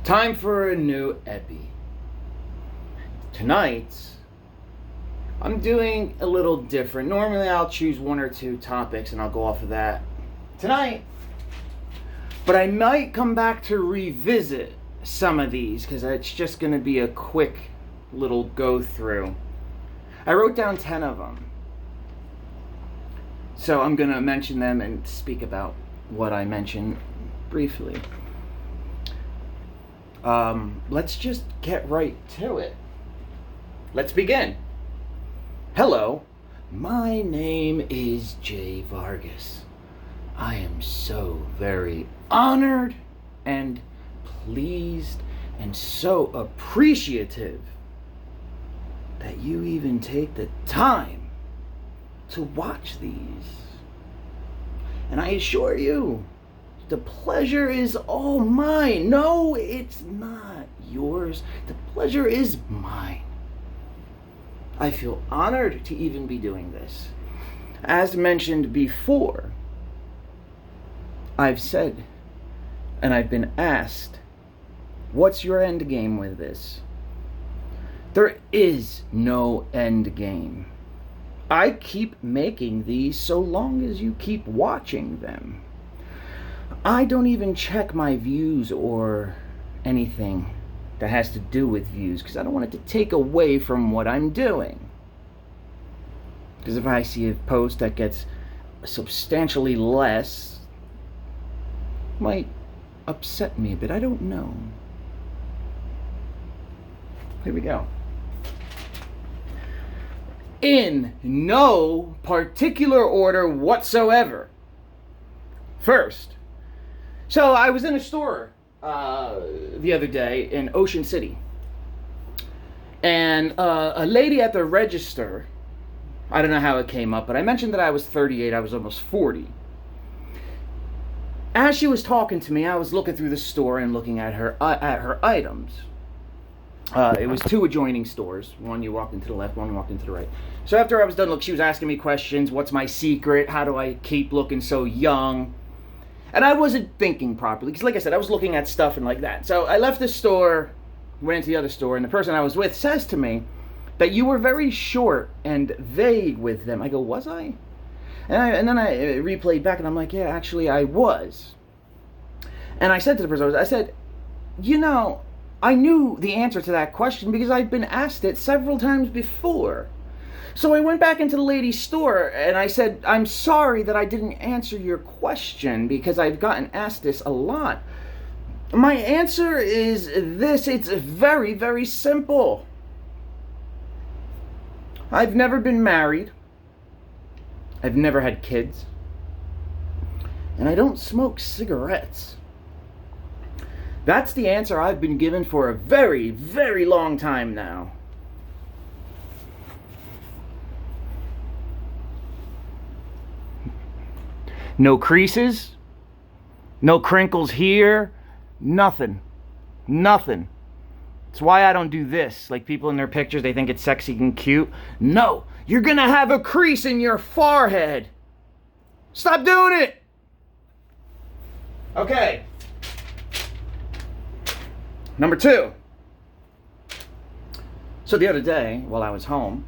Time for a new EPPY. Tonight, I'm doing a little different. Normally I'll choose one or two topics and I'll go off of that tonight. But I might come back to revisit some of these because it's just going to be a quick little go through. I wrote down 10 of them. So I'm going to mention them and speak about what I mentioned briefly. Let's just get right to it. Let's begin. Hello, my name is Jay Vargas. I am so very honored and pleased and so appreciative that you even take the time to watch these. And I assure you, the pleasure is all mine. No, it's not yours. The pleasure is mine. I feel honored to even be doing this. As mentioned before, I've said, and I've been asked, what's your end game with this? There is no end game. I keep making these so long as you keep watching them. I don't even check my views or anything that has to do with views because I don't want it to take away from what I'm doing. Because if I see a post that gets substantially less, it might upset me a bit. I don't know. Here we go. In no particular order whatsoever. First, so I was in a store the other day in Ocean City, and a lady at the register, I don't know how it came up, but I mentioned that I was 38, I was almost 40. As she was talking to me, I was looking through the store and looking at her items. It was two adjoining stores. One you walked into the left, one you walked into the right. So after I was done, look, she was asking me questions. What's my secret? How do I keep looking so young? And I wasn't thinking properly, because like I said, I was looking at stuff and like that. So I left the store, went into the other store, and the person I was with says to me that you were very short and vague with them. I go, was I? And then I replayed back, and I'm like, yeah, actually I was. And I said to the person, I said, you know, I knew the answer to that question because I've been asked it several times before. So I went back into the lady's store and I said, I'm sorry that I didn't answer your question because I've gotten asked this a lot. My answer is this. It's very, very simple. I've never been married. I've never had kids. And I don't smoke cigarettes. That's the answer I've been given for a very, very long time now. No creases, no crinkles here, nothing. It's why I don't do this. Like people in their pictures, they think it's sexy and cute. No, you're gonna have a crease in your forehead. Stop doing it. Okay. Number 2. So the other day, while I was home,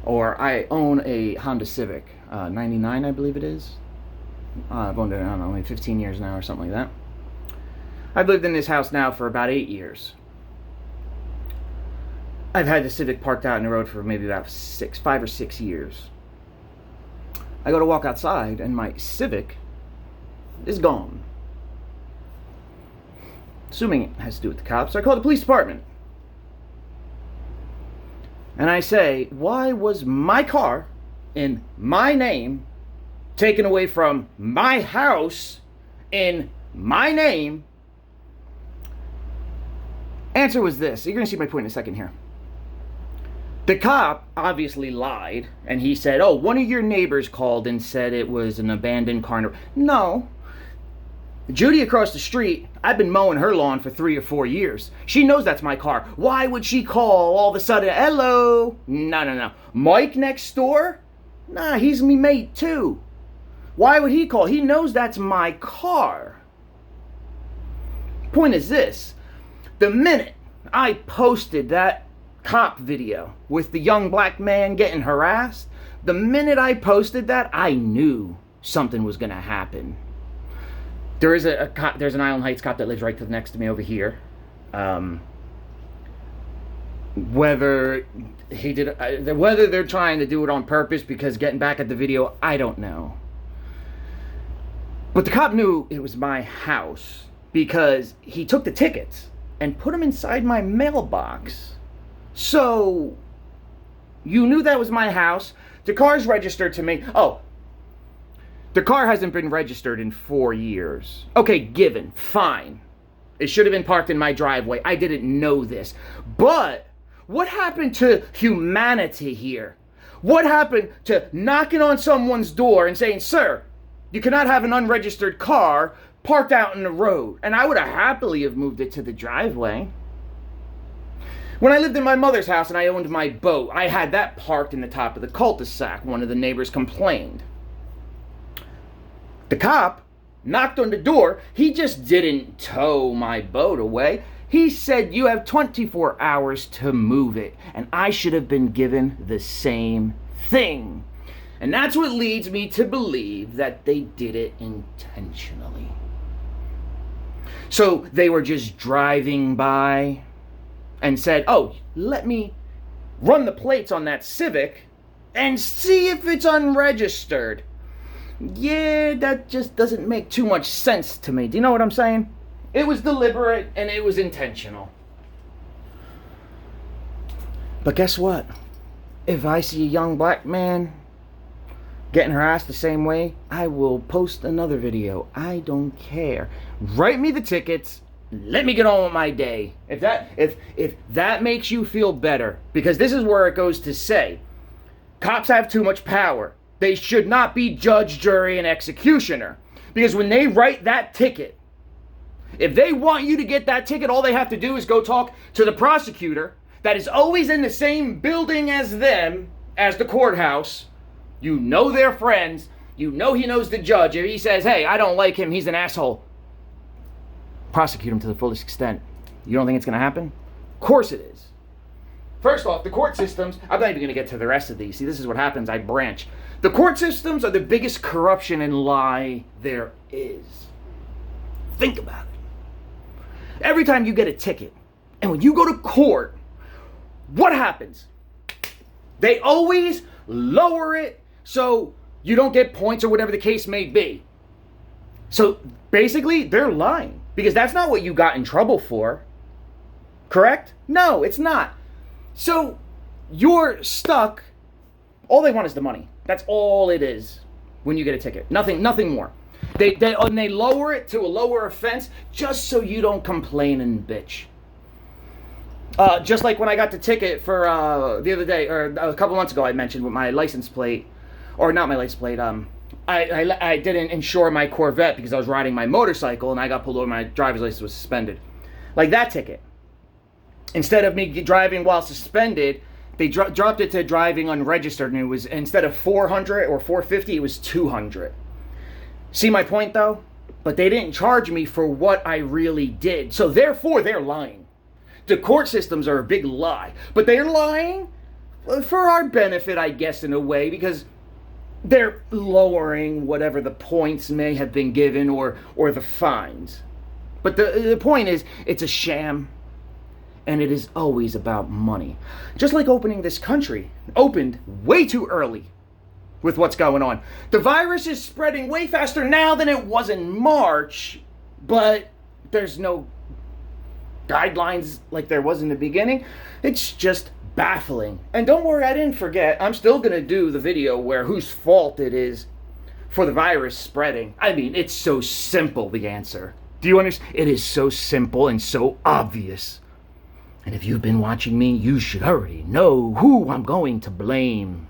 I own a Honda Civic, 99 I believe it is. I've owned it, I don't know, maybe 15 years now or something like that. I've lived in this house now for about 8 years. I've had the Civic parked out in the road for maybe about 5 or 6 years. I go to walk outside and my Civic is gone. Assuming it has to do with the cops, so I call the police department. And I say, why was my car in my name taken away from my house in my name? Answer was this. You're going to see my point in a second here. The cop obviously lied, and he said, oh, one of your neighbors called and said it was an abandoned car. No. Judy across the street, I've been mowing her lawn for 3 or 4 years. She knows that's my car. Why would she call all of a sudden, hello? No. Mike next door? Nah, he's me mate too. Why would he call? He knows that's my car. Point is this. The minute I posted that cop video with the young black man getting harassed, the minute I posted that, I knew something was going to happen. There's an Island Heights cop that lives right next to me over here. Whether they're trying to do it on purpose because getting back at the video, I don't know. But the cop knew it was my house because he took the tickets and put them inside my mailbox. So you knew that was my house. The car's registered to me. Oh, the car hasn't been registered in 4 years. Okay, given, fine. It should have been parked in my driveway. I didn't know this. But what happened to humanity here? What happened to knocking on someone's door and saying, "Sir, you cannot have an unregistered car parked out in the road"? And I would have happily have moved it to the driveway. When I lived in my mother's house and I owned my boat, I had that parked in the top of the cul-de-sac. One of the neighbors complained. The cop knocked on the door. He just didn't tow my boat away. He said, "You have 24 hours to move it." And I should have been given the same thing. And that's what leads me to believe that they did it intentionally. So they were just driving by and said, "Oh, let me run the plates on that Civic and see if it's unregistered." Yeah, that just doesn't make too much sense to me. Do you know what I'm saying? It was deliberate and it was intentional. But guess what? If I see a young black man getting harassed the same way, I will post another video. I don't care. Write me the tickets. Let me get on with my day. If that makes you feel better, because this is where it goes to say, cops have too much power. They should not be judge, jury, and executioner. Because when they write that ticket, if they want you to get that ticket, all they have to do is go talk to the prosecutor that is always in the same building as them, as the courthouse. You know they're friends. You know he knows the judge. If he says, "Hey, I don't like him, he's an asshole," prosecute him to the fullest extent. You don't think it's going to happen? Of course it is. First off, the court systems, I'm not even going to get to the rest of these. See, this is what happens. I branch. The court systems are the biggest corruption and lie there is. Think about it. Every time you get a ticket, and when you go to court, what happens? They always lower it so you don't get points or whatever the case may be. So basically, they're lying. Because that's not what you got in trouble for. Correct? No, it's not. So you're stuck. All they want is the money. That's all it is when you get a ticket. Nothing more. They lower it to a lower offense just so you don't complain and bitch. Just like when I got the ticket for the other day, or a couple months ago, I mentioned with my license plate, or not my license plate, I didn't insure my Corvette because I was riding my motorcycle and I got pulled over. My driver's license was suspended. Like that ticket. Instead of me driving while suspended, they dropped it to driving unregistered, and it was, instead of 400 or 450, it was 200. See my point though? But they didn't charge me for what I really did. So therefore, they're lying. The court systems are a big lie. But they're lying for our benefit, I guess, in a way, because they're lowering whatever the points may have been given or the fines. But the point is, it's a sham, and it is always about money. Just like opening this country opened way too early with what's going on. The virus is spreading way faster now than it was in March, but there's no guidelines like there was in the beginning. It's just baffling. And don't worry, I didn't forget. I'm still going to do the video where whose fault it is for the virus spreading. I mean, it's so simple, the answer. Do you understand? It is so simple and so obvious. And if you've been watching me, you should already know who I'm going to blame.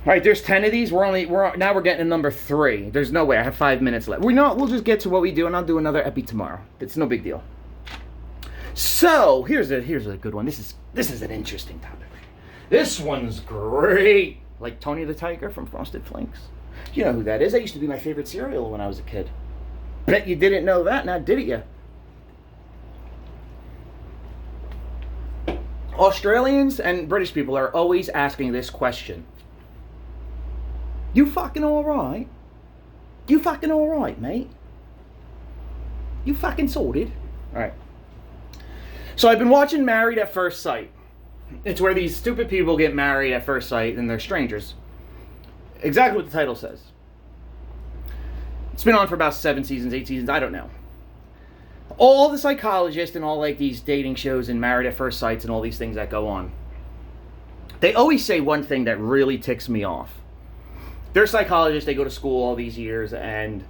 All right, there's 10 of these. Now we're getting to number 3. There's no way. I have 5 minutes left. We'll just get to what we do, and I'll do another EPPY tomorrow. It's no big deal. So here's a good one. This is an interesting topic. This one's great. Like Tony the Tiger from Frosted Flakes. You know who that is? That used to be my favorite cereal when I was a kid. Bet you didn't know that, now did you? Australians and British people are always asking this question. You fucking alright? You fucking alright, mate? You fucking sorted? Alright. So I've been watching Married at First Sight. It's where these stupid people get married at first sight and they're strangers. Exactly what the title says. It's been on for about 7 seasons, 8 seasons, I don't know. All the psychologists and all like these dating shows and Married at First Sights and all these things that go on, they always say one thing that really ticks me off. They're psychologists, they go to school all these years, and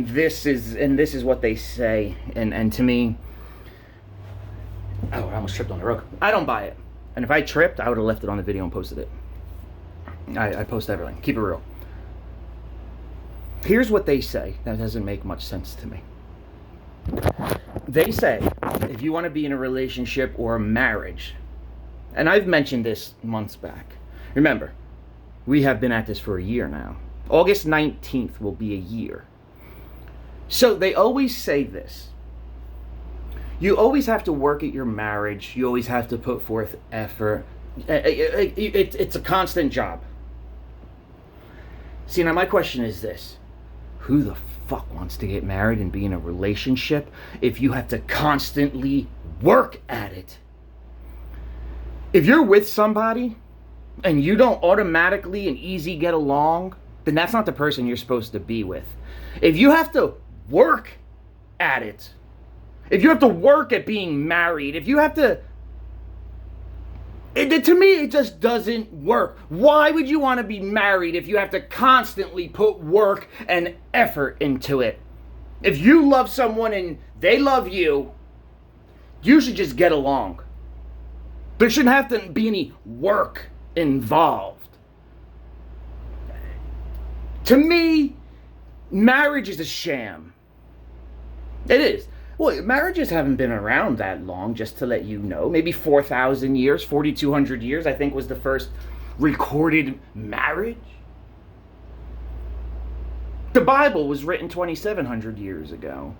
this is what they say, and to me, oh, I almost tripped on the rug. I don't buy it. And if I tripped, I would have left it on the video and posted it. I post everything. Keep it real. Here's what they say. That doesn't make much sense to me. They say, if you want to be in a relationship or a marriage, and I've mentioned this months back. Remember, we have been at this for a year now. August 19th will be a year. So they always say this. You always have to work at your marriage. You always have to put forth effort. It's a constant job. See, now my question is this. Who the fuck wants to get married and be in a relationship if you have to constantly work at it? If you're with somebody and you don't automatically and easy get along, then that's not the person you're supposed to be with. If you have to work at it, if you have to work at being married, if you have to... to me, it just doesn't work. Why would you want to be married if you have to constantly put work and effort into it? If you love someone and they love you, you should just get along. There shouldn't have to be any work involved. To me, marriage is a sham. It is. Well, marriages haven't been around that long, just to let you know. Maybe 4,000 years, 4,200 years, I think was the first recorded marriage. The Bible was written 2,700 years ago.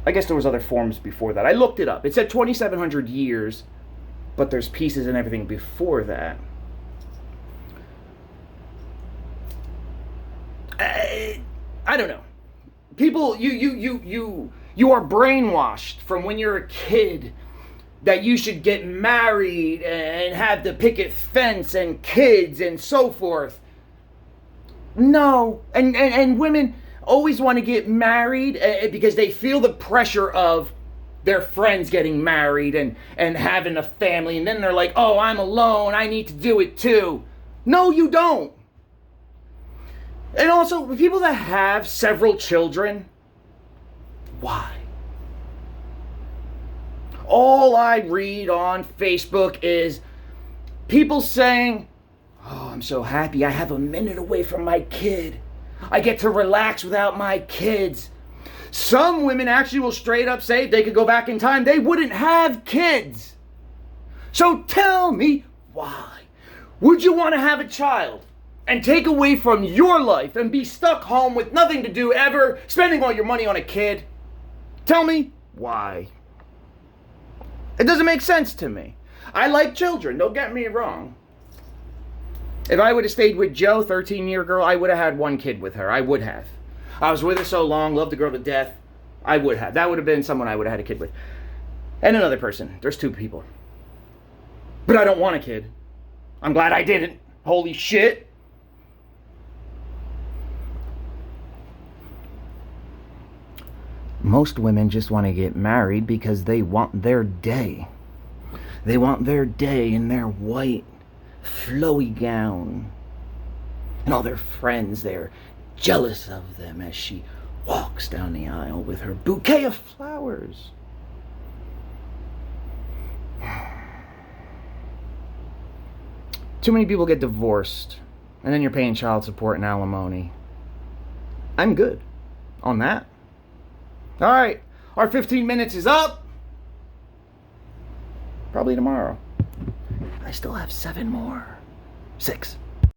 I guess there was other forms before that. I looked it up. It said 2,700 years, but there's pieces and everything before that. I don't know. People, you are brainwashed from when you're a kid that you should get married and have the picket fence and kids and so forth. No, and women always want to get married because they feel the pressure of their friends getting married and having a family, and then they're like, oh, I'm alone, I need to do it too. No, you don't. And also, people that have several children, why? All I read on Facebook is people saying, oh, I'm so happy I have a minute away from my kid. I get to relax without my kids. Some women actually will straight up say if they could go back in time, they wouldn't have kids. So tell me why. Would you want to have a child and take away from your life and be stuck home with nothing to do ever, spending all your money on a kid? Tell me why. It doesn't make sense to me. I like children, don't get me wrong. If I would have stayed with Joe, 13-year girl, I would have had one kid with her. I would have. I was with her so long, loved the girl to death. I would have. That would have been someone I would have had a kid with. And another person. There's 2 people. But I don't want a kid. I'm glad I didn't. Holy shit. Most women just want to get married because they want their day. They want their day in their white, flowy gown. And all their friends, they're jealous of them as she walks down the aisle with her bouquet of flowers. Too many people get divorced, and then you're paying child support and alimony. I'm good on that. All right, our 15 minutes is up. Probably tomorrow. I still have 7 more. 6.